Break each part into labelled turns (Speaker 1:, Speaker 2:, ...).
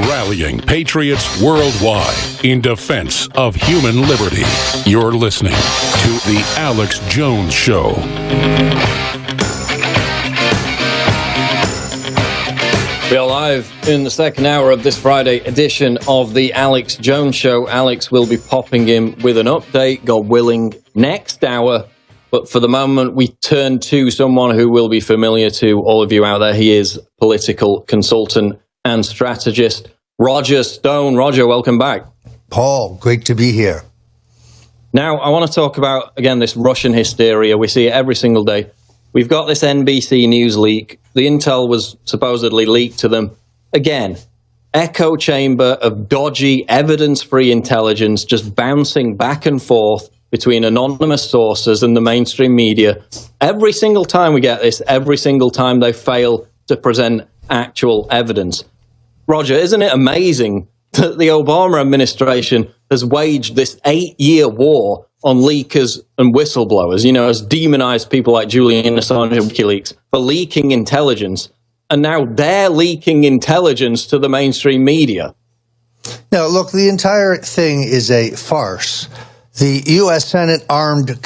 Speaker 1: Rallying patriots worldwide in defense of human liberty. You're listening to The Alex Jones Show.
Speaker 2: We are live in the second hour of this Friday edition of The Alex Jones Show. Alex will be popping in with an update, God willing, next hour. But for the moment, we turn to someone who will be familiar to all of you out there. He is political consultant and strategist, Roger Stone. Roger, welcome back.
Speaker 3: Paul, great to be here.
Speaker 2: Now, I want to talk about, again, this Russian hysteria. We see it every single day. We've got this NBC News leak. The intel was supposedly leaked to them. Again, echo chamber of dodgy, evidence-free intelligence just bouncing back and forth between anonymous sources and the mainstream media. Every single time we get this, every single time they fail to present actual evidence. Roger, isn't it amazing that the Obama administration has waged this 8-year war on leakers and whistleblowers, has demonized people like Julian Assange and WikiLeaks for leaking intelligence, and now they're leaking intelligence to the mainstream media?
Speaker 3: Now, look, the entire thing is a farce. The U.S. Senate Armed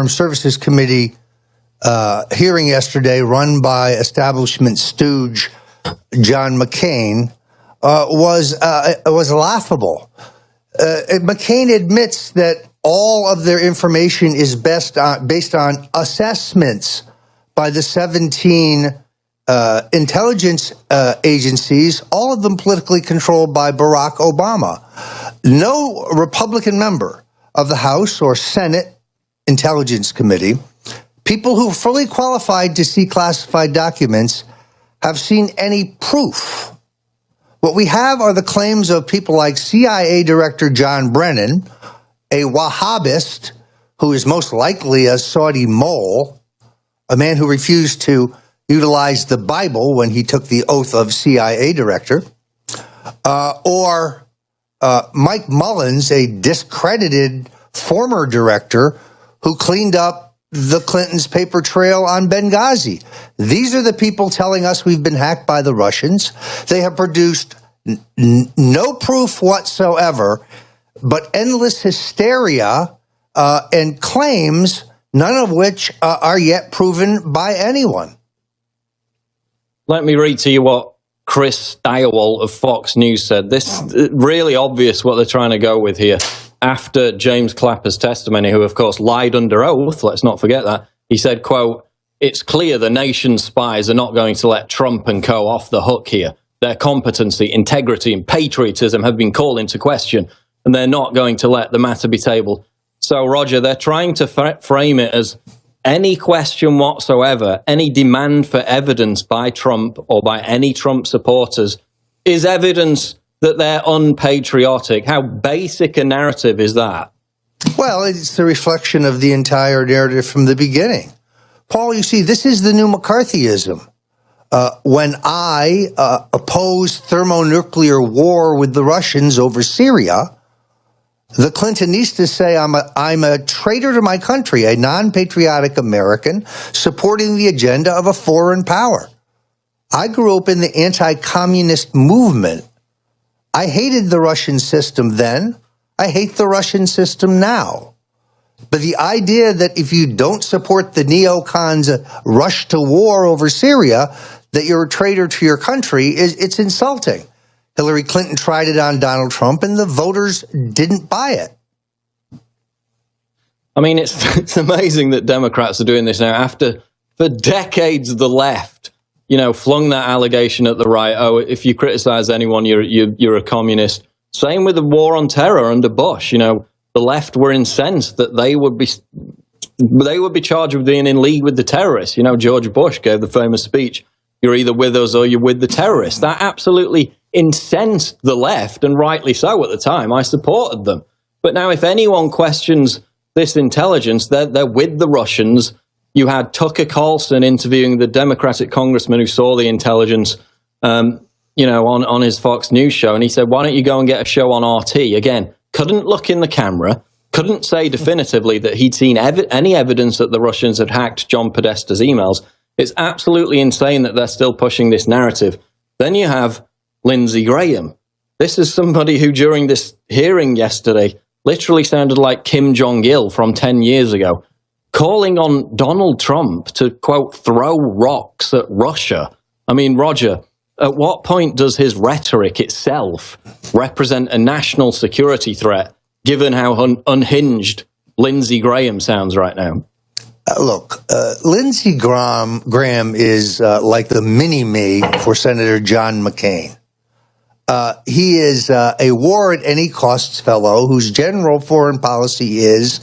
Speaker 3: Services Committee hearing yesterday, run by establishment stooge John McCain, was laughable. McCain admits that all of their information is based on assessments by the 17 intelligence agencies, all of them politically controlled by Barack Obama. No Republican member of the House or Senate Intelligence Committee, people who are fully qualified to see classified documents, have seen any proof. What we have are the claims of people like CIA Director John Brennan, a Wahhabist who is most likely a Saudi mole, a man who refused to utilize the Bible when he took the oath of CIA director, or Mike Mullins, a discredited former director who cleaned up the Clintons' paper trail on Benghazi. These are the people telling us we've been hacked by the Russians. They have produced no proof whatsoever, but endless hysteria and claims, none of which are yet proven by anyone.
Speaker 2: Let me read to you what Chris Steyerwalt of Fox News said. This is really obvious what they're trying to go with here. After James Clapper's testimony, who of course lied under oath, let's not forget that, he said, quote, "It's clear the nation's spies are not going to let Trump and co. off the hook here. Their competency, integrity, and patriotism have been called into question, and they're not going to let the matter be tabled." So, Roger, they're trying to frame it as any question whatsoever, any demand for evidence by Trump or by any Trump supporters is evidence that they're unpatriotic. How basic a narrative is that?
Speaker 3: Well, it's the reflection of the entire narrative from the beginning. Paul, you see, this is the new McCarthyism. When I opposed thermonuclear war with the Russians over Syria, the Clintonistas say I'm a traitor to my country, a non-patriotic American supporting the agenda of a foreign power. I grew up in the anti-communist movement. I hated the Russian system then. I hate the Russian system now. But the idea that if you don't support the neocons' rush to war over Syria, that you're a traitor to your country, it's insulting. Hillary Clinton tried it on Donald Trump, and the voters didn't buy it.
Speaker 2: I mean, it's amazing that Democrats are doing this now after, for decades, the left, flung that allegation at the right. Oh, if you criticize anyone, you're a communist. Same with the war on terror under Bush. The left were incensed that they would be charged with being in league with the terrorists. George Bush gave the famous speech, "You're either with us or you're with the terrorists." That absolutely incensed the left, and rightly so at the time. I supported them. But now if anyone questions this intelligence, they're with the Russians. You had Tucker Carlson interviewing the Democratic congressman who saw the intelligence. on his Fox News show, and he said, why don't you go and get a show on RT? Again, couldn't look in the camera, couldn't say definitively that he'd seen any evidence that the Russians had hacked John Podesta's emails. It's absolutely insane that they're still pushing this narrative. Then you have Lindsey Graham. This is somebody who, during this hearing yesterday, literally sounded like Kim Jong-il from 10 years ago, calling on Donald Trump to, quote, throw rocks at Russia. I mean, Roger, at what point does his rhetoric itself represent a national security threat, given how unhinged Lindsey Graham sounds right now?
Speaker 3: Look, Lindsey Graham is like the mini-me for Senator John McCain. He is a war at any costs fellow whose general foreign policy is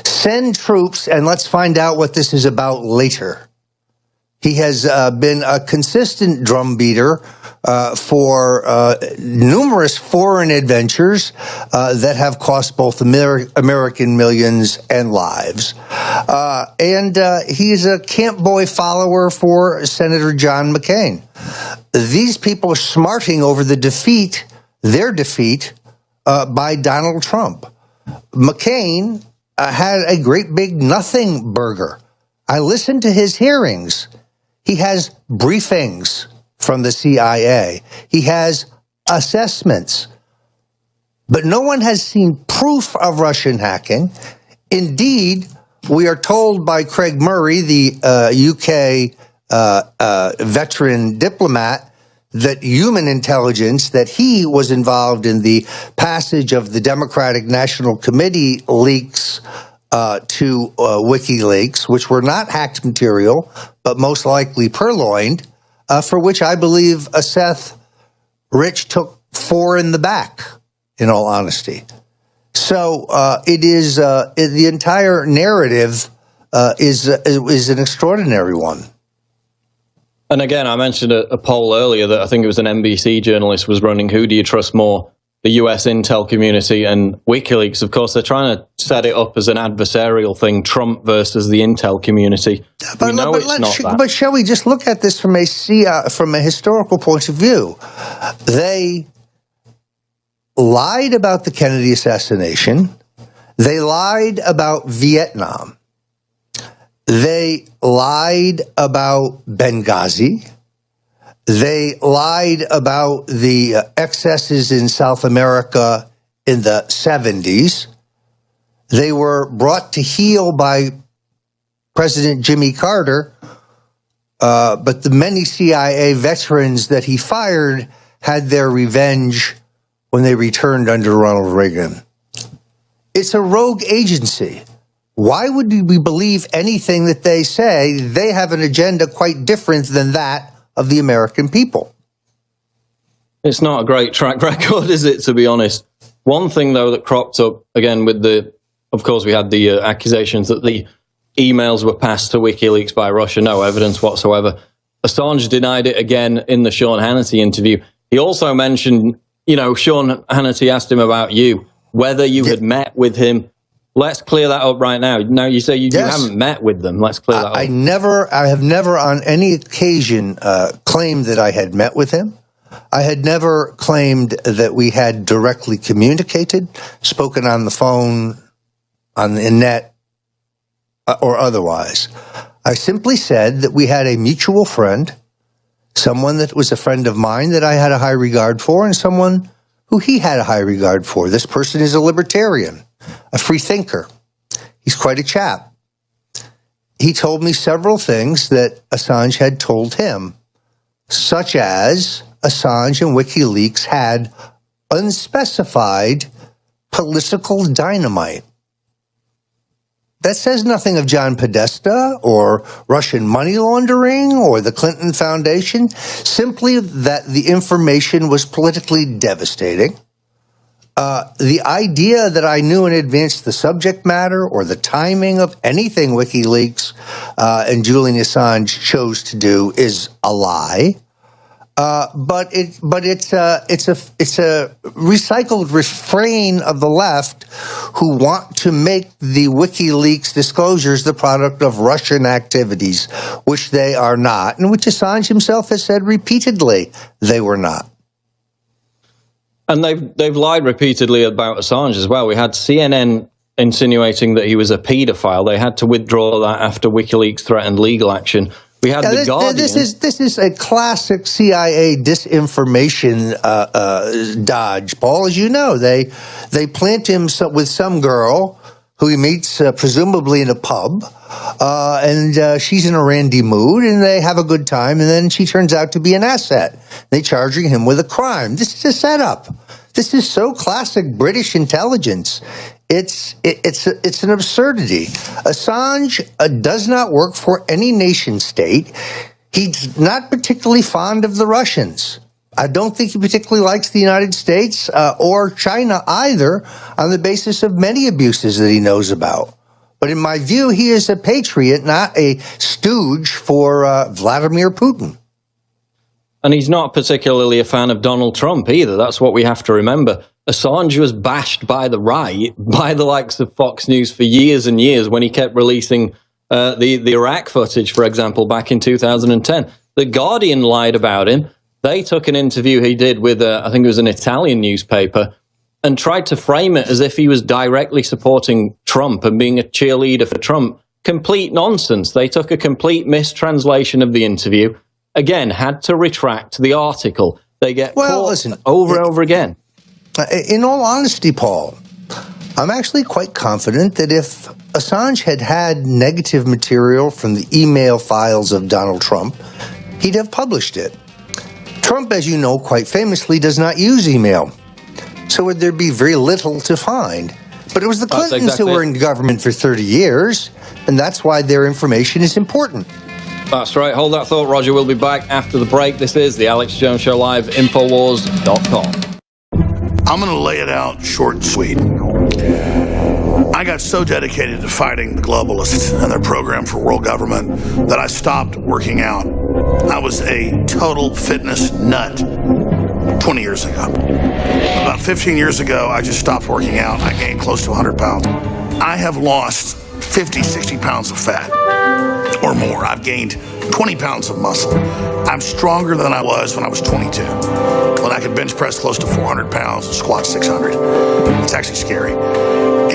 Speaker 3: send troops and let's find out what this is about later. He has been a consistent drumbeater for numerous foreign adventures that have cost both American millions and lives. And he is a camp boy follower for Senator John McCain. These people are smarting over their defeat by Donald Trump. McCain had a great big nothing burger. I listened to his hearings. He has briefings from the CIA. He has assessments. But no one has seen proof of Russian hacking. Indeed, we are told by Craig Murray, the UK veteran diplomat, that human intelligence, that he was involved in the passage of the Democratic National Committee leaks to WikiLeaks, which were not hacked material, but most likely purloined, for which I believe Seth Rich took 4 in the back, in all honesty. So it is the entire narrative is an extraordinary one.
Speaker 2: And again, I mentioned a poll earlier that I think it was an NBC journalist was running. Who do you trust more? The US intel community and WikiLeaks. Of course, they're trying to set it up as an adversarial thing, Trump versus the intel community. But
Speaker 3: shall we just look at this from a historical point of view? They lied about the Kennedy assassination. They lied about Vietnam. They lied about Benghazi. They lied about the excesses in South America in the 70s. They were brought to heel by President Jimmy Carter, but the many CIA veterans that he fired had their revenge when they returned under Ronald Reagan. It's a rogue agency. Why would we believe anything that they say? They have an agenda quite different than that of the American people.
Speaker 2: It's not a great track record, is it, to be honest? One thing, though, that cropped up, again, of course, we had the accusations that the emails were passed to WikiLeaks by Russia, no evidence whatsoever. Assange denied it again in the Sean Hannity interview. He also mentioned, Sean Hannity asked him about you, whether you had met with him. Let's clear that up right now. Now, you say you haven't met with them. Let's clear that up.
Speaker 3: I have never on any occasion claimed that I had met with him. I had never claimed that we had directly communicated, spoken on the phone, on the net, or otherwise. I simply said that we had a mutual friend, someone that was a friend of mine that I had a high regard for, and someone who he had a high regard for. This person is a libertarian, a free thinker. He's quite a chap. He told me several things that Assange had told him, such as Assange and WikiLeaks had unspecified political dynamite. That says nothing of John Podesta or Russian money laundering or the Clinton Foundation, simply that the information was politically devastating. The idea that I knew in advance the subject matter or the timing of anything WikiLeaks and Julian Assange chose to do is a lie. But it's a recycled refrain of the left who want to make the WikiLeaks disclosures the product of Russian activities, which they are not, and which Assange himself has said repeatedly they were not.
Speaker 2: And they've lied repeatedly about Assange as well. We had CNN insinuating that he was a paedophile. They had to withdraw that after WikiLeaks threatened legal action. We had The Guardian.
Speaker 3: This is a classic CIA disinformation dodge, Paul. As you know, they plant him with some girl who he meets presumably in a pub, and she's in a randy mood, and they have a good time, and then she turns out to be an asset. They charging him with a crime. This is a setup. This is so classic British intelligence. It's an absurdity. Assange does not work for any nation state. He's not particularly fond of the Russians. I don't think he particularly likes the United States or China either, on the basis of many abuses that he knows about. But in my view, he is a patriot, not a stooge for Vladimir Putin.
Speaker 2: And he's not particularly a fan of Donald Trump either. That's what we have to remember. Assange was bashed by the right, by the likes of Fox News for years and years when he kept releasing the Iraq footage, for example, back in 2010. The Guardian lied about him. They took an interview he did with, I think it was an Italian newspaper, and tried to frame it as if he was directly supporting Trump and being a cheerleader for Trump. Complete nonsense. They took a complete mistranslation of the interview. Again, had to retract the article. They get caught over and over again.
Speaker 3: In all honesty, Paul, I'm actually quite confident that if Assange had negative material from the email files of Donald Trump, he'd have published it. Trump, as you know, quite famously does not use email. So would there be very little to find? But it was the Clintons who were in government for 30 years, and that's why their information is important.
Speaker 2: That's right. Hold that thought, Roger. We'll be back after the break. This is the Alex Jones Show Live, Infowars.com.
Speaker 4: I'm going to lay it out short and sweet. I got so dedicated to fighting the globalists and their program for world government that I stopped working out. I was a total fitness nut 20 years ago. About 15 years ago, I just stopped working out. I gained close to 100 pounds. I have lost 50, 60 pounds of fat or more. I've gained 20 pounds of muscle. I'm stronger than I was when I was 22, when I could bench press close to 400 pounds and squat 600. It's actually scary.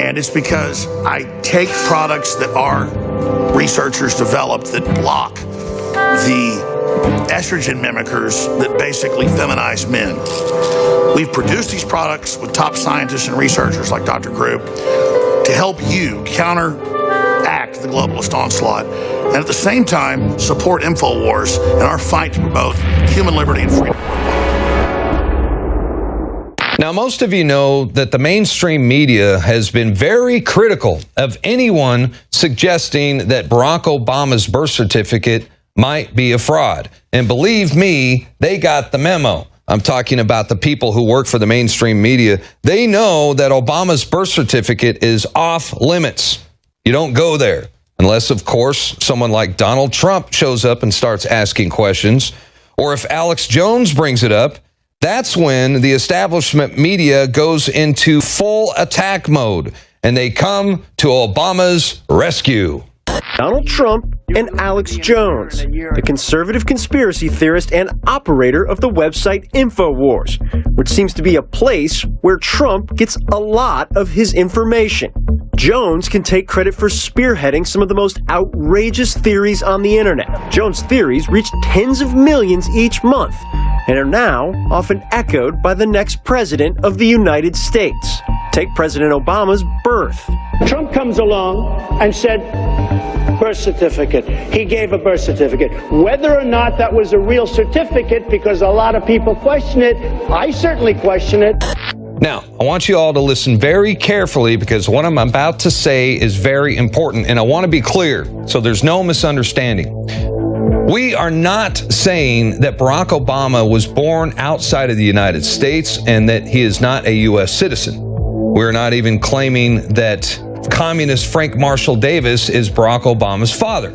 Speaker 4: And it's because I take products that our researchers developed that block the estrogen mimickers that basically feminize men. We've produced these products with top scientists and researchers like Dr. Group to help you counteract the globalist onslaught and at the same time support Infowars in our fight to promote human liberty and freedom.
Speaker 5: Now, most of you know that the mainstream media has been very critical of anyone suggesting that Barack Obama's birth certificate might be a fraud. And believe me, they got the memo. I'm talking about the people who work for the mainstream media. They know that Obama's birth certificate is off limits. You don't go there unless, of course, someone like Donald Trump shows up and starts asking questions. Or if Alex Jones brings it up, that's when the establishment media goes into full attack mode and they come to Obama's rescue.
Speaker 6: Donald Trump and Alex Jones, the conservative conspiracy theorist and operator of the website Infowars, which seems to be a place where Trump gets a lot of his information. Jones can take credit for spearheading some of the most outrageous theories on the internet. Jones' theories reach tens of millions each month and are now often echoed by the next president of the United States. Take President Obama's birth.
Speaker 7: Trump comes along and said, birth certificate. He gave a birth certificate. Whether or not that was a real certificate, because a lot of people question it, I certainly question it.
Speaker 5: Now, I want you all to listen very carefully because what I'm about to say is very important, and I want to be clear so there's no misunderstanding. We are not saying that Barack Obama was born outside of the United States and that he is not a U.S. citizen. We're not even claiming that communist Frank Marshall Davis is Barack Obama's father.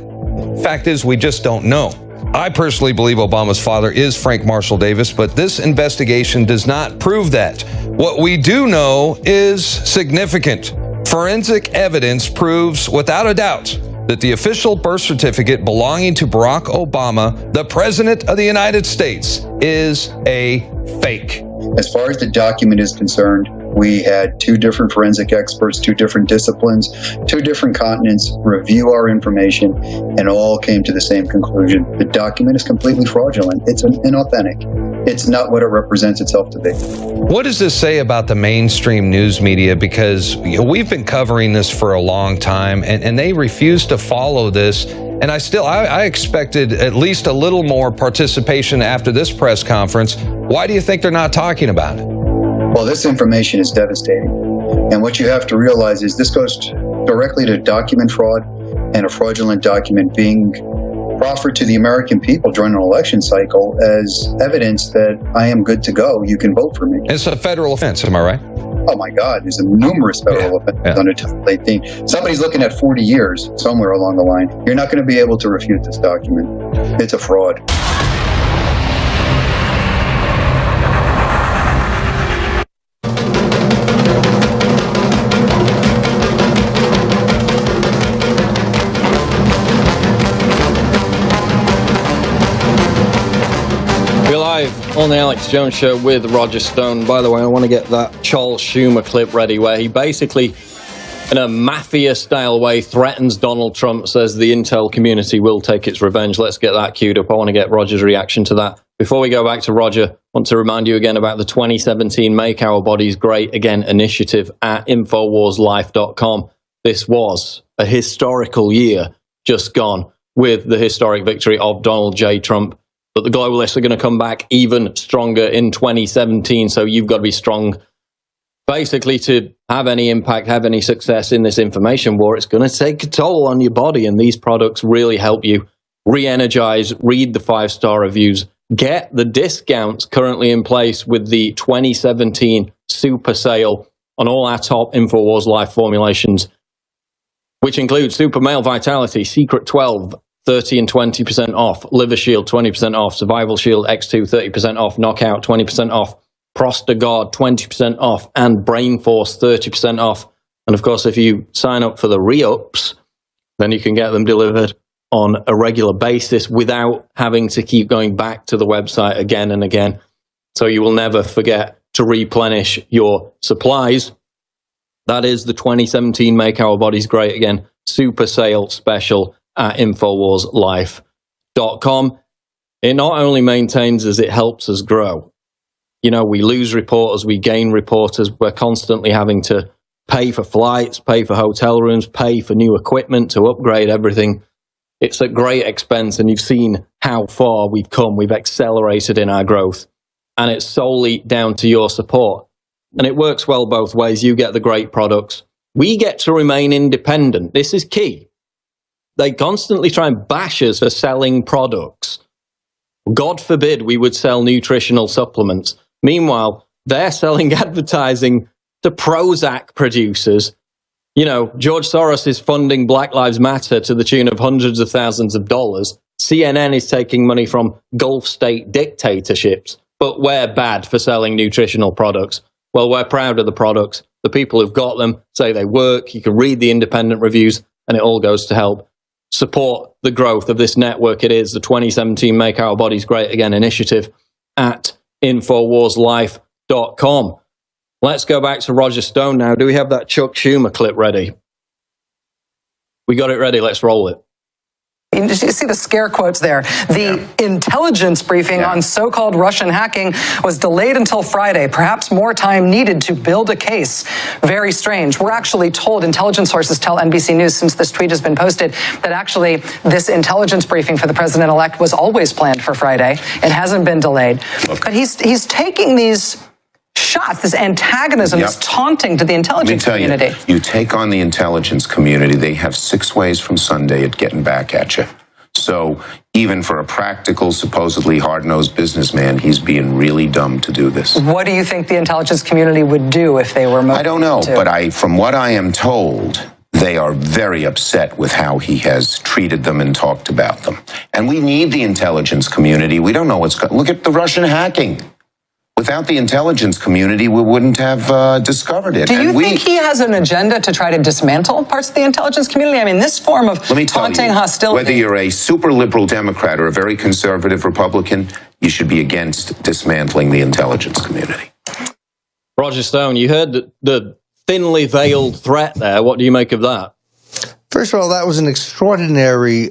Speaker 5: Fact is, we just don't know. I personally believe Obama's father is Frank Marshall Davis, but this investigation does not prove that. What we do know is significant. Forensic evidence proves without a doubt that the official birth certificate belonging to Barack Obama, the President of the United States, is a fake.
Speaker 8: As far as the document is concerned, we had 2 different forensic experts, 2 different disciplines, 2 different continents review our information, and all came to the same conclusion. The document is completely fraudulent. It's inauthentic. It's not what it represents itself to be.
Speaker 5: What does this say about the mainstream news media? Because we've been covering this for a long time, and they refuse to follow this. And I expected at least a little more participation after this press conference. Why do you think they're not talking about it?
Speaker 8: Well, this information is devastating. And what you have to realize is this goes directly to document fraud and a fraudulent document being proffered to the American people during an election cycle as evidence that I am good to go. You can vote for me.
Speaker 5: It's a federal offense, am I right?
Speaker 8: Oh my God, there's numerous federal offenses under Title 18. Somebody's looking at 40 years somewhere along the line. You're not going to be able to refute this document. It's a fraud.
Speaker 2: On the Alex Jones Show with Roger Stone. By the way, I want to get that Charles Schumer clip ready where he basically, in a mafia-style way, threatens Donald Trump, says the intel community will take its revenge. Let's get that queued up. I want to get Roger's reaction to that. Before we go back to Roger, I want to remind you again about the 2017 Make Our Bodies Great Again initiative at InfoWarsLife.com. This was a historical year just gone with the historic victory of Donald J. Trump. But the globalists are going to come back even stronger in 2017, so you've got to be strong. Basically, to have any impact, have any success in this information war, it's going to take a toll on your body, and these products really help you re-energize, read the 5-star reviews, get the discounts currently in place with the 2017 super sale on all our top InfoWars Life formulations, which include Super Male Vitality, Secret 12, 30 and 20% off, Liver Shield 20% off, Survival Shield X2 30% off, Knockout 20% off, Prostagard 20% off, and Brain Force 30% off. And of course, if you sign up for the re-ups, then you can get them delivered on a regular basis without having to keep going back to the website again and again. So you will never forget to replenish your supplies. That is the 2017 Make Our Bodies Great Again super sale special at InfoWarsLife.com. It not only maintains us, it helps us grow. You know, we lose reporters, we gain reporters. We're constantly having to pay for flights, pay for hotel rooms, pay for new equipment to upgrade everything. It's at great expense, and you've seen how far we've come. We've accelerated in our growth, and it's solely down to your support. And it works well both ways. You get the great products. We get to remain independent. This is key. They constantly try and bash us for selling products. God forbid we would sell nutritional supplements. Meanwhile, they're selling advertising to Prozac producers. You know, George Soros is funding Black Lives Matter to the tune of hundreds of thousands of dollars. CNN is taking money from Gulf state dictatorships. But we're bad for selling nutritional products. Well, we're proud of the products. The people who've got them say they work. You can read the independent reviews, and it all goes to help support the growth of this network. It is the 2017 Make Our Bodies Great Again initiative at InfoWarsLife.com. Let's go back to Roger Stone now. Do we have that Chuck Schumer clip ready? We got it ready. Let's roll it.
Speaker 9: You see the scare quotes there. The intelligence briefing on so-called Russian hacking was delayed until Friday. Perhaps more time needed to build a case. Very strange. We're actually told, intelligence sources tell NBC News since this tweet has been posted, that actually this intelligence briefing for the president-elect was always planned for Friday. It hasn't been delayed. But he's taking these shots, this antagonism, this taunting to the intelligence community.
Speaker 10: You take on the intelligence community, they have 6 ways from Sunday at getting back at you. So even for a practical, supposedly hard-nosed businessman, he's being really dumb to do this.
Speaker 9: What do you think the intelligence community would do if they were motivated?
Speaker 10: I don't know, but from what I am told, they are very upset with how he has treated them and talked about them. And we need the intelligence community. We don't know what's going on. Look at the Russian hacking. Without the intelligence community, we wouldn't have discovered it.
Speaker 9: Do you think he has an agenda to try to dismantle parts of the intelligence community? I mean, this form of taunting, hostility.
Speaker 10: Whether you're a super liberal Democrat or a very conservative Republican, you should be against dismantling the intelligence community.
Speaker 2: Roger Stone, you heard the thinly veiled threat there. What do you make of that?
Speaker 3: First of all, that was an extraordinary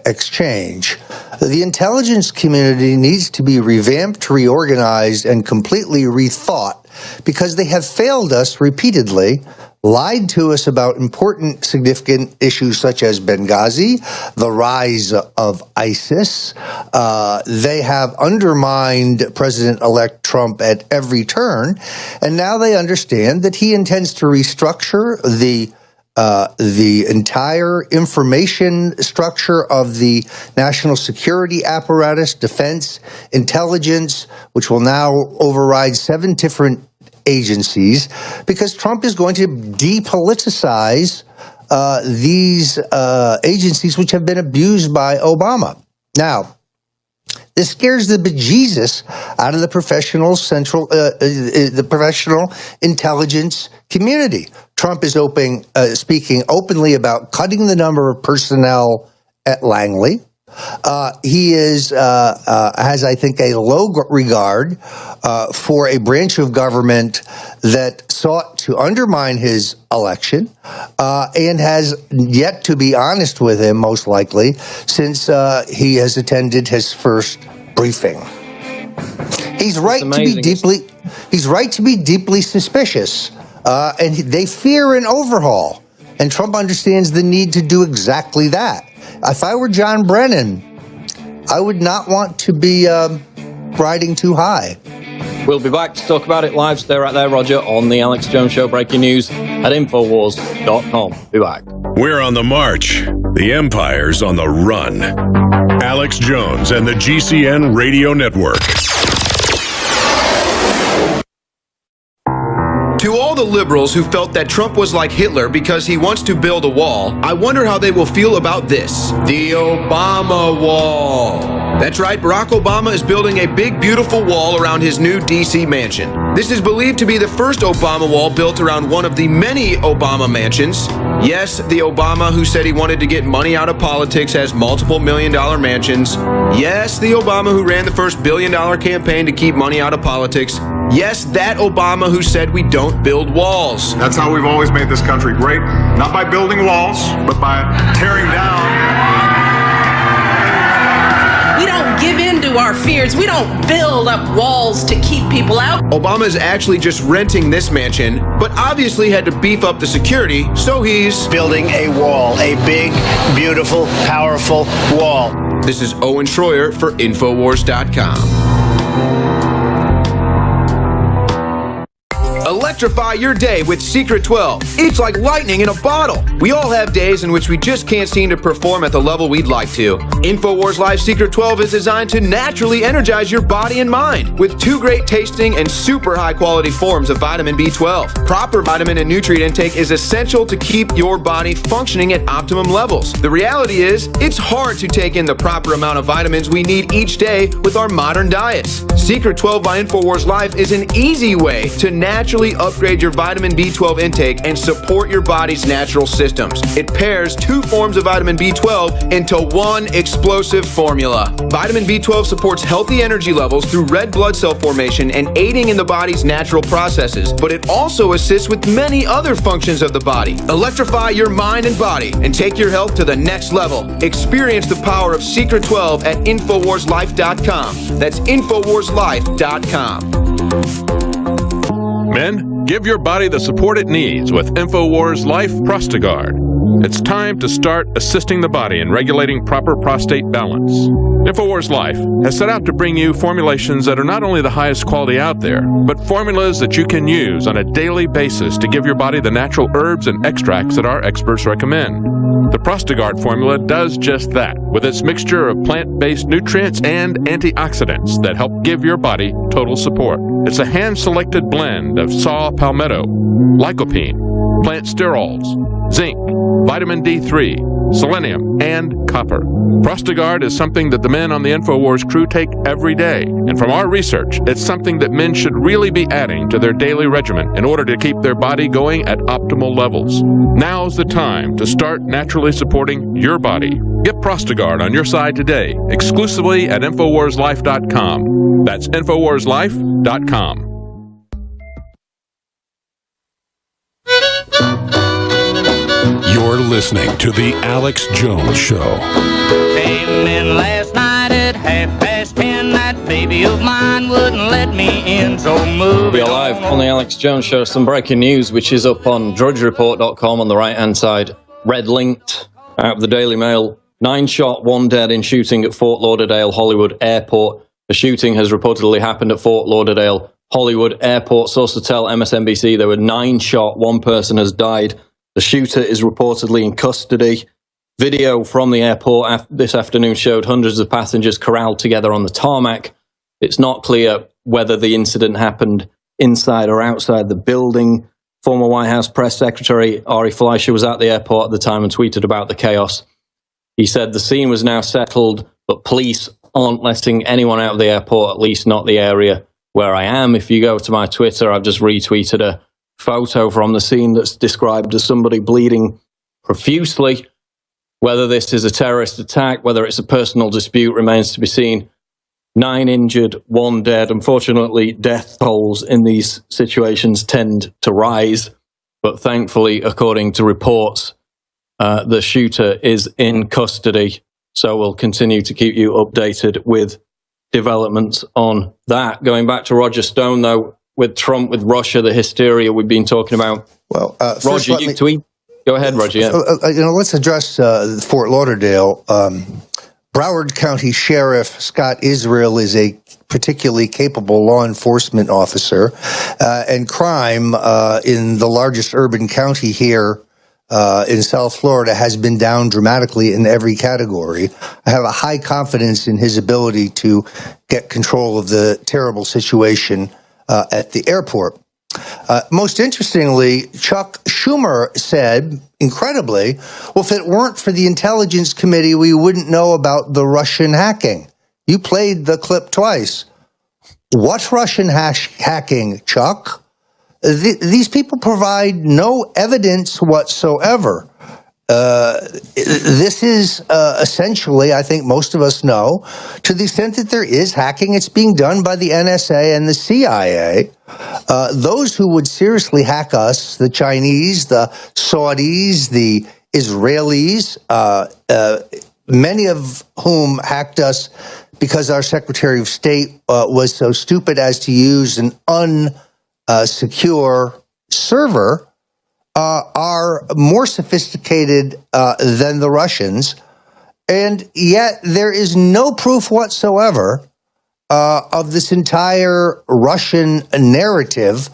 Speaker 3: exchange. The intelligence community needs to be revamped, reorganized, and completely rethought because they have failed us repeatedly, lied to us about important, significant issues such as Benghazi, the rise of ISIS. They have undermined President-elect Trump at every turn, and now they understand that he intends to restructure the entire information structure of the national security apparatus, defense, intelligence, which will now override 7 different agencies, because Trump is going to depoliticize these agencies which have been abused by Obama. Now, this scares the bejesus out of the professional professional intelligence community. Trump is speaking openly about cutting the number of personnel at Langley. He has, I think, a low regard for a branch of government that sought to undermine his election and has yet to be honest with him, most likely, since he has attended his first briefing. He's right to be deeply suspicious, and they fear an overhaul. And Trump understands the need to do exactly that. If I were John Brennan, I would not want to be riding too high.
Speaker 2: We'll be back to talk about it live. Stay right there, Roger, on the Alex Jones Show. Breaking news at Infowars.com. Be back.
Speaker 1: We're on the march. The empire's on the run. Alex Jones and the GCN Radio Network.
Speaker 11: To all the liberals who felt that Trump was like Hitler because he wants to build a wall, I wonder how they will feel about this. The Obama wall. That's right, Barack Obama is building a big, beautiful wall around his new D.C. mansion. This is believed to be the first Obama wall built around one of the many Obama mansions. Yes, the Obama who said he wanted to get money out of politics has multiple $1-million mansions. Yes, the Obama who ran the first billion-dollar campaign to keep money out of politics. Yes, that Obama who said we don't build walls.
Speaker 12: That's how we've always made this country great. Not by building walls, but by tearing down.
Speaker 13: We don't give in to our fears. We don't build up walls to keep people out.
Speaker 11: Obama is actually just renting this mansion, but obviously had to beef up the security, so he's
Speaker 14: building a wall, a big, beautiful, powerful wall.
Speaker 11: This is Owen Schroyer for Infowars.com. Electrify your day with Secret 12. It's like lightning in a bottle. We all have days in which we just can't seem to perform at the level we'd like to. Infowars Live Secret 12 is designed to naturally energize your body and mind with 2 great tasting and super high quality forms of vitamin B12. Proper vitamin and nutrient intake is essential to keep your body functioning at optimum levels. The reality is, it's hard to take in the proper amount of vitamins we need each day with our modern diets. Secret 12 by Infowars Live is an easy way to naturally upgrade your vitamin B12 intake and support your body's natural systems. It pairs 2 forms of vitamin B12 into one explosive formula. Vitamin B12 supports healthy energy levels through red blood cell formation and aiding in the body's natural processes, but it also assists with many other functions of the body. Electrify your mind and body and take your health to the next level. Experience the power of Secret 12 at InfoWarsLife.com. That's InfoWarsLife.com.
Speaker 1: Men, give your body the support it needs with Infowars Life Prostagard. It's time to start assisting the body in regulating proper prostate balance. Infowars Life has set out to bring you formulations that are not only the highest quality out there, but formulas that you can use on a daily basis to give your body the natural herbs and extracts that our experts recommend. The Prostagard formula does just that, with its mixture of plant-based nutrients and antioxidants that help give your body total support. It's a hand-selected blend of saw palmetto, lycopene, plant sterols, zinc, vitamin D3, selenium, and copper. Prostagard is something that the men on the Infowars crew take every day. And from our research, it's something that men should really be adding to their daily regimen in order to keep their body going at optimal levels. Now's the time to start naturally supporting your body. Get Prostagard on your side today, exclusively at InfoWarsLife.com. That's InfoWarsLife.com.
Speaker 15: You're listening to The Alex Jones Show.
Speaker 16: Came in last night at 10:30. That baby of mine wouldn't let me in, so move.
Speaker 2: We are live on The Alex Jones Show. Some breaking news, which is up on drudgereport.com on the right-hand side. Red linked out of the Daily Mail. 9 shot, 1 dead in shooting at Fort Lauderdale Hollywood Airport. The shooting has reportedly happened at Fort Lauderdale Hollywood Airport. Sources tell MSNBC there were 9 shot, 1 person has died. The shooter is reportedly in custody. Video from the airport this afternoon showed hundreds of passengers corralled together on the tarmac. It's not clear whether the incident happened inside or outside the building. Former White House Press Secretary Ari Fleischer was at the airport at the time and tweeted about the chaos. He said the scene was now settled, but police aren't letting anyone out of the airport, at least not the area where I am. If you go to my Twitter, I've just retweeted a photo from the scene that's described as somebody bleeding profusely. Whether this is a terrorist attack, whether it's a personal dispute, remains to be seen. 9 injured, 1 dead. Unfortunately, death tolls in these situations tend to rise. But thankfully, according to reports, the shooter is in custody. So we'll continue to keep you updated with developments on that. Going back to Roger Stone, though, with Trump, with Russia, the hysteria we've been talking about.
Speaker 3: Well,
Speaker 2: Roger, you tweet. Go ahead, Roger. Yeah.
Speaker 3: Let's address Fort Lauderdale. Broward County Sheriff Scott Israel is a particularly capable law enforcement officer, and crime in the largest urban county here in South Florida has been down dramatically in every category. I have a high confidence in his ability to get control of the terrible situation at the airport. Most interestingly, Chuck Schumer said, incredibly, well, if it weren't for the Intelligence Committee, we wouldn't know about the Russian hacking. You played the clip twice. What Russian hacking, Chuck? These people provide no evidence whatsoever. This is essentially, I think most of us know, to the extent that there is hacking, it's being done by the NSA and the CIA. Those who would seriously hack us, the Chinese, the Saudis, the Israelis, many of whom hacked us because our Secretary of State was so stupid as to use an unsecure server, are more sophisticated than the Russians, and yet there is no proof whatsoever of this entire Russian narrative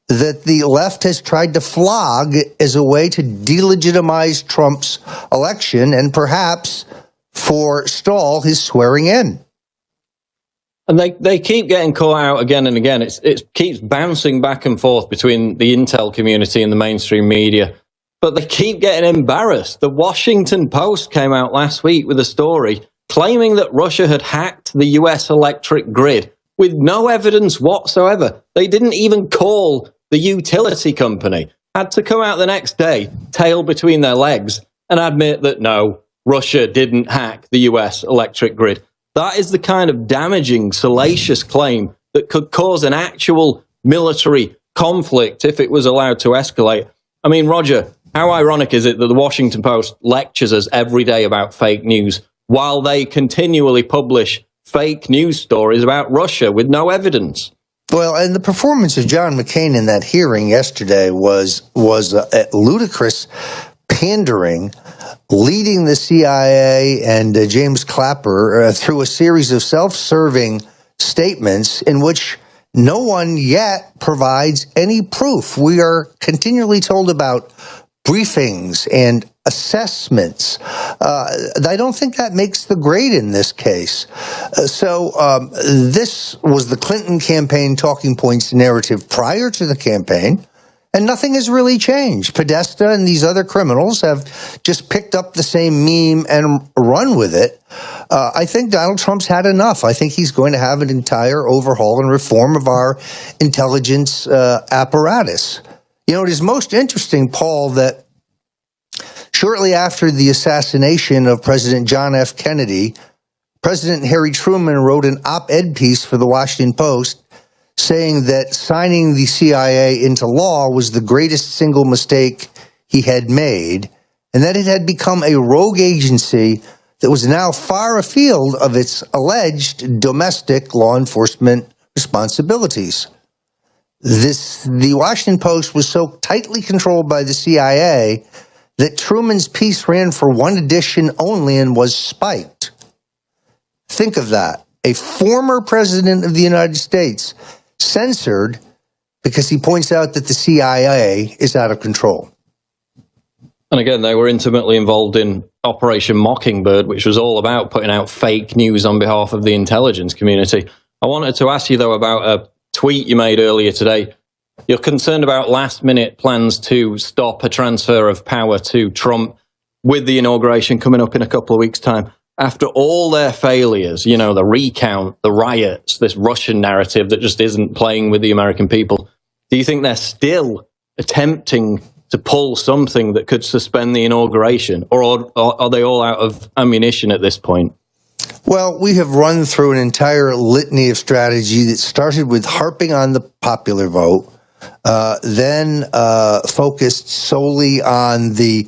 Speaker 3: that the left has tried to flog as a way to delegitimize Trump's election and perhaps forestall his swearing in.
Speaker 2: And they keep getting caught out again and again. It keeps bouncing back and forth between the intel community and the mainstream media. But they keep getting embarrassed. The Washington Post came out last week with a story claiming that Russia had hacked the US electric grid with no evidence whatsoever. They didn't even call the utility company. Had to come out the next day, tail between their legs, and admit that no, Russia didn't hack the US electric grid. That is the kind of damaging, salacious claim that could cause an actual military conflict if it was allowed to escalate. I mean, Roger, how ironic is it that the Washington Post lectures us every day about fake news while they continually publish fake news stories about Russia with no evidence?
Speaker 3: Well, and the performance of John McCain in that hearing yesterday was ludicrous pandering, leading the CIA and James Clapper through a series of self-serving statements in which no one yet provides any proof. We are continually told about briefings and assessments. I don't think that makes the grade in this case. This was the Clinton campaign talking points narrative prior to the campaign. And nothing has really changed. Podesta and these other criminals have just picked up the same meme and run with it. I think Donald Trump's had enough. I think he's going to have an entire overhaul and reform of our intelligence apparatus. You know, it is most interesting, Paul, that shortly after the assassination of President John F. Kennedy, President Harry Truman wrote an op-ed piece for the Washington Post saying that signing the CIA into law was the greatest single mistake he had made, and that it had become a rogue agency that was now far afield of its alleged domestic law enforcement responsibilities. The Washington Post was so tightly controlled by the CIA that Truman's piece ran for one edition only and was spiked. Think of that. A former president of the United States censored because he points out that the CIA is out of control.
Speaker 2: And again, they were intimately involved in Operation Mockingbird, which was all about putting out fake news on behalf of the intelligence community. I wanted to ask you, though, about a tweet you made earlier today. You're concerned about last-minute plans to stop a transfer of power to Trump with the inauguration coming up in a couple of weeks' time. After all their failures, you know, the recount, the riots, this Russian narrative that just isn't playing with the American people, do you think they're still attempting to pull something that could suspend the inauguration? Or are they all out of ammunition at this point?
Speaker 3: Well, we have run through an entire litany of strategy that started with harping on the popular vote, then focused solely on the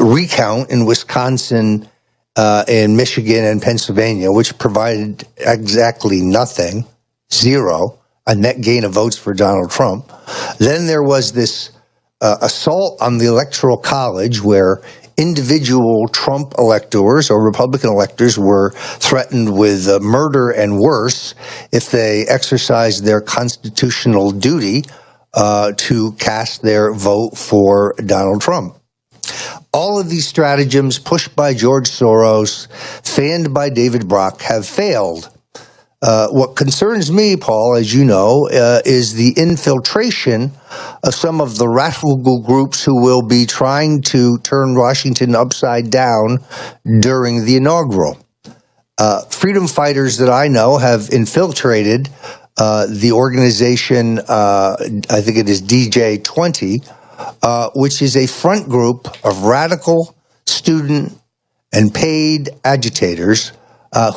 Speaker 3: recount in Wisconsin and Michigan and Pennsylvania, which provided exactly nothing, zero, a net gain of votes for Donald Trump. Then there was this assault on the Electoral College where individual Trump electors or Republican electors were threatened with murder and worse if they exercised their constitutional duty to cast their vote for Donald Trump. All of these stratagems pushed by George Soros, fanned by David Brock, have failed. What concerns me, Paul, as you know, is the infiltration of some of the radical groups who will be trying to turn Washington upside down during the inaugural. Freedom fighters that I know have infiltrated the organization, I think it is DJ20, which is a front group of radical student and paid agitators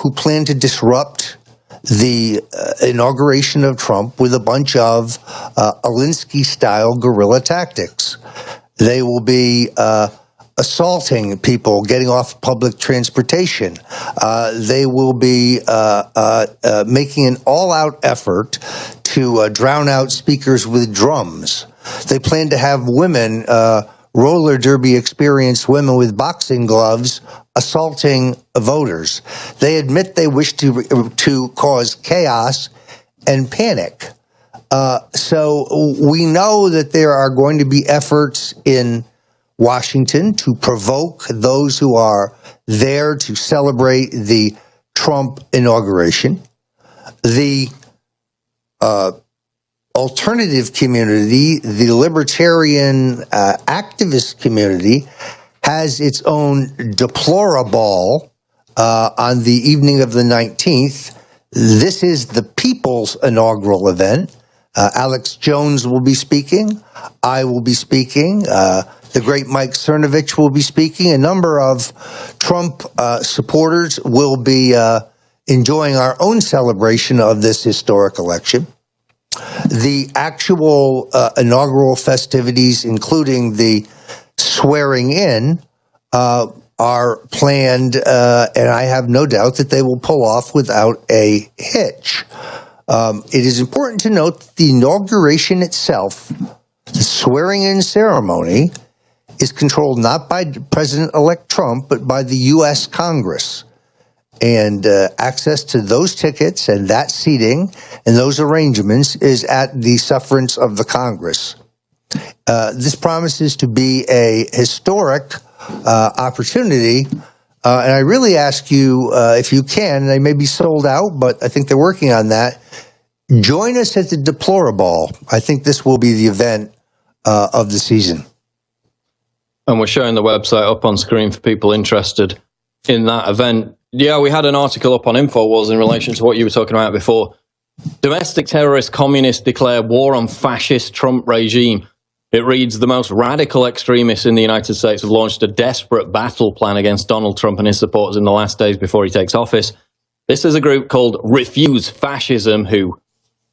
Speaker 3: who plan to disrupt the inauguration of Trump with a bunch of Alinsky-style guerrilla tactics. They will be assaulting people getting off public transportation. They will be making an all-out effort to drown out speakers with drums. They plan to have women, roller derby experienced women with boxing gloves, assaulting voters. They admit they wish to cause chaos and panic. So we know that there are going to be efforts in Washington to provoke those who are there to celebrate the Trump inauguration. The alternative community, the libertarian activist community, has its own deplorable on the evening of the 19th. This is the people's inaugural event. Alex Jones will be speaking. I will be speaking. The great Mike Cernovich will be speaking. A number of Trump supporters will be enjoying our own celebration of this historic election. The actual inaugural festivities, including the swearing in, are planned, and I have no doubt that they will pull off without a hitch. It is important to note that the inauguration itself, the swearing-in ceremony, is controlled not by President-elect Trump, but by the U.S. Congress. And access to those tickets and that seating and those arrangements is at the sufferance of the Congress. This promises to be a historic opportunity And I really ask you, if you can, they may be sold out, but I think they're working on that. Join us at the Deplorable. I think this will be the event of the season.
Speaker 2: And we're showing the website up on screen for people interested in that event. Yeah, we had an article up on Infowars in relation to what you were talking about before. Domestic terrorist communists declare war on fascist Trump regime. It reads, the most radical extremists in the United States have launched a desperate battle plan against Donald Trump and his supporters in the last days before he takes office. This is a group called Refuse Fascism, who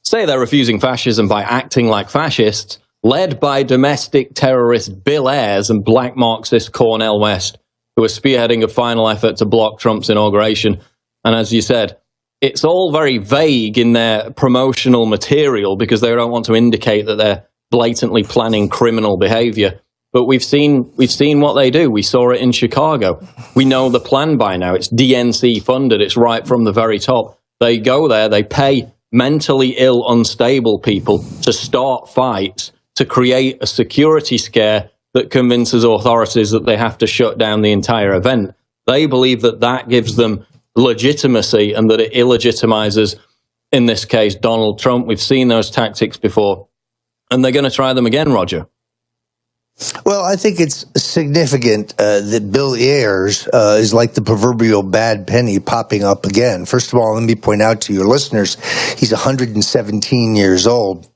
Speaker 2: say they're refusing fascism by acting like fascists, led by domestic terrorist Bill Ayers and black Marxist Cornel West, who are spearheading a final effort to block Trump's inauguration. And as you said, it's all very vague in their promotional material because they don't want to indicate that they're blatantly planning criminal behavior. But we've seen what they do. We saw it in Chicago. We know the plan by now. It's DNC funded. It's right from the very top. They go there, they pay mentally ill, unstable people to start fights, to create a security scare that convinces authorities that they have to shut down the entire event. They believe that that gives them legitimacy and that it illegitimizes, in this case, Donald Trump. We've seen those tactics before, and they're going to try them again, Roger.
Speaker 3: Well, I think it's significant that Bill Ayers is like the proverbial bad penny popping up again. First of all, let me point out to your listeners, he's 117 years old.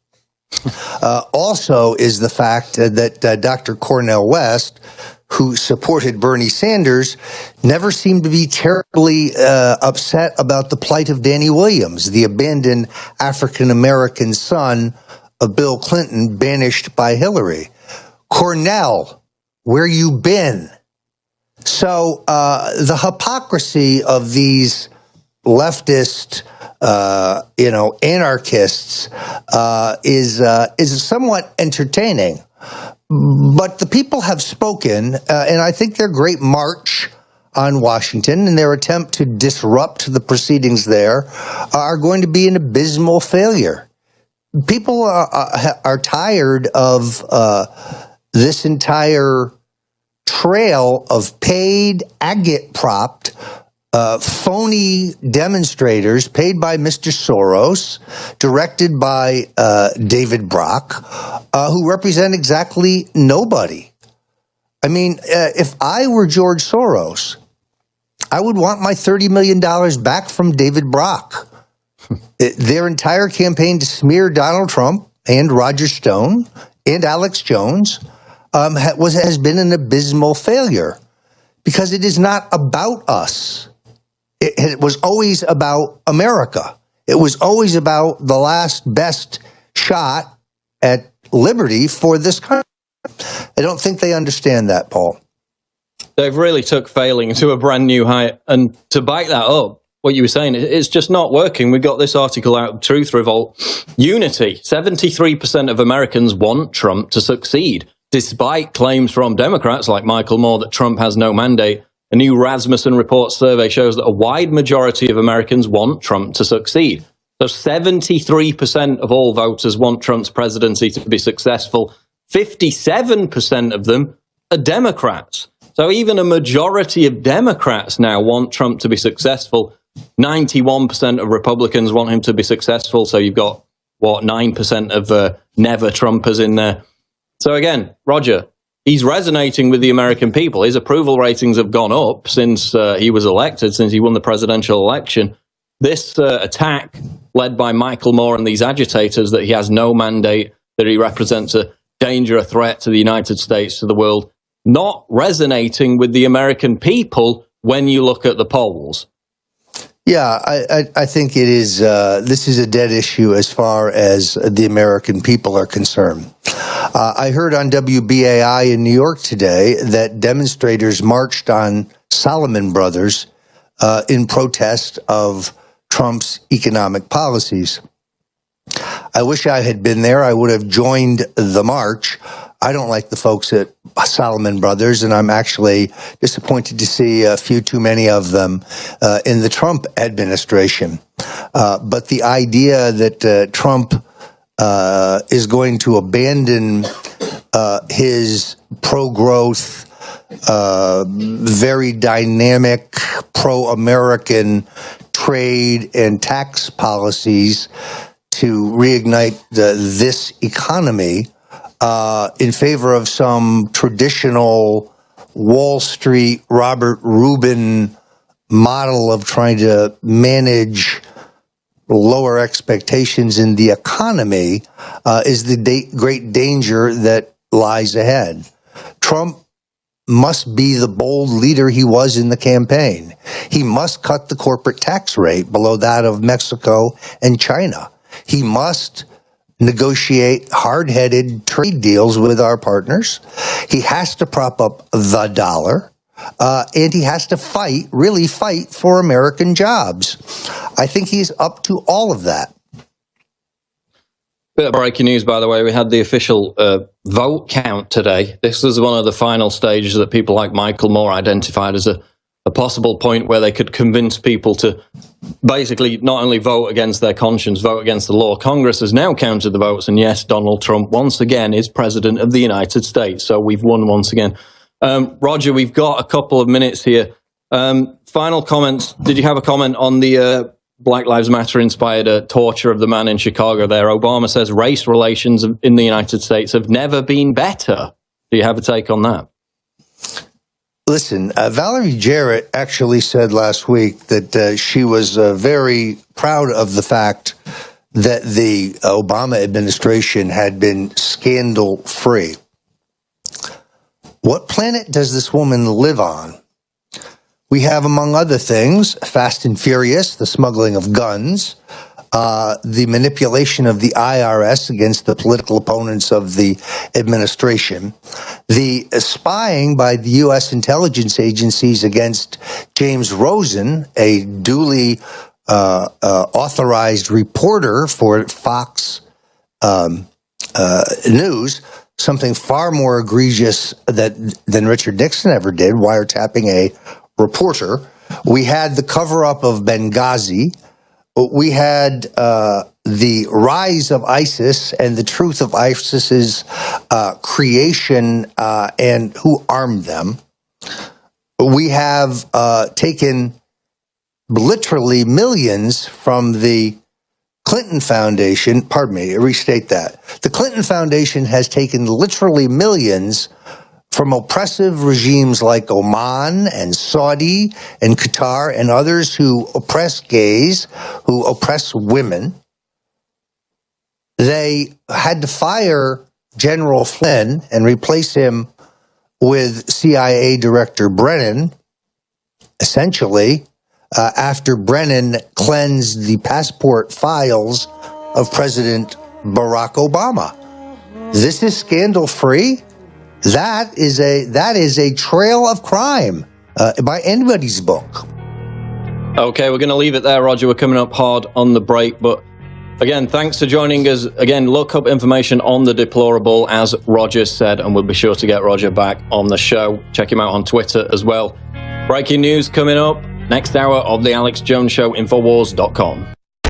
Speaker 3: Also is the fact that Dr. Cornel West, who supported Bernie Sanders, never seemed to be terribly upset about the plight of Danny Williams, the abandoned African-American son of Bill Clinton, banished by Hillary. Cornel, where you been? So the hypocrisy of these leftist, anarchists is somewhat entertaining. But the people have spoken, and I think their great march on Washington and their attempt to disrupt the proceedings there are going to be an abysmal failure. People are tired of this entire trail of paid, agit-propped, phony demonstrators paid by Mr. Soros, directed by David Brock, who represent exactly nobody. I mean, if I were George Soros, I would want my $30 million back from David Brock. Their entire campaign to smear Donald Trump and Roger Stone and Alex Jones has been an abysmal failure because it is not about us. It was always about America. It was always about the last best shot at liberty for this country. I don't think they understand that, Paul.
Speaker 2: They've really took failing to a brand new height. And to back that up, what you were saying, it's just not working. We got this article out of Truth Revolt. Unity. 73% of Americans want Trump to succeed, despite claims from Democrats like Michael Moore that Trump has no mandate. A new Rasmussen Report survey shows that a wide majority of Americans want Trump to succeed. So 73% of all voters want Trump's presidency to be successful. 57% of them are Democrats. So even a majority of Democrats now want Trump to be successful. 91% of Republicans want him to be successful. So you've got, 9% of never-Trumpers in there. So again, Roger, he's resonating with the American people. His approval ratings have gone up since he was elected, since he won the presidential election. This attack led by Michael Moore and these agitators that he has no mandate, that he represents a danger, a threat to the United States, to the world, not resonating with the American people when you look at the polls.
Speaker 3: Yeah, I think it is. This is a dead issue as far as the American people are concerned. I heard on WBAI in New York today that demonstrators marched on Salomon Brothers in protest of Trump's economic policies. I wish I had been there. I would have joined the march. I don't like the folks at Salomon Brothers, and I'm actually disappointed to see a few too many of them in the Trump administration. But the idea that Trump is going to abandon his pro-growth, very dynamic pro-American trade and tax policies to reignite this economy in favor of some traditional Wall Street, Robert Rubin model of trying to manage lower expectations in the economy is the great danger that lies ahead. Trump must be the bold leader he was in the campaign. He must cut the corporate tax rate below that of Mexico and China. He must negotiate hard-headed trade deals with our partners. He has to prop up the dollar. And he has to really fight for American jobs. I think he's up to all of that.
Speaker 2: Bit of breaking news, by the way. We had the official vote count today. This was one of the final stages that people like Michael Moore identified as a possible point where they could convince people to basically not only vote against their conscience, vote against the law. Congress has now counted the votes, and yes, Donald Trump once again is President of the United States. So we've won once again. Roger, we've got a couple of minutes here. Final comments. Did you have a comment on the Black Lives Matter inspired torture of the man in Chicago there? Obama says race relations in the United States have never been better. Do you have a take on that?
Speaker 3: Listen, Valerie Jarrett actually said last week that she was very proud of the fact that the Obama administration had been scandal-free. What planet does this woman live on? We have, among other things, Fast and Furious, the smuggling of guns, the manipulation of the IRS against the political opponents of the administration, the spying by the U.S. intelligence agencies against James Rosen, a duly authorized reporter for Fox News, something far more egregious than Richard Nixon ever did, wiretapping a reporter. We had the cover-up of Benghazi. We had the rise of ISIS and the truth of ISIS's creation and who armed them. We have taken literally millions from the Clinton Foundation. Pardon me, restate that. The Clinton Foundation has taken literally millions from oppressive regimes like Oman and Saudi and Qatar and others who oppress gays, who oppress women. They had to fire General Flynn and replace him with CIA Director Brennan, essentially, after Brennan cleansed the passport files of President Barack Obama. This is scandal-free. That is a trail of crime by anybody's book.
Speaker 2: Okay, we're going to leave it there, Roger. We're coming up hard on the break, but again, thanks for joining us. Again, look up information on the deplorable, as Roger said, and we'll be sure to get Roger back on the show. Check him out on Twitter as well. Breaking news coming up next hour of the Alex Jones Show, Infowars.com.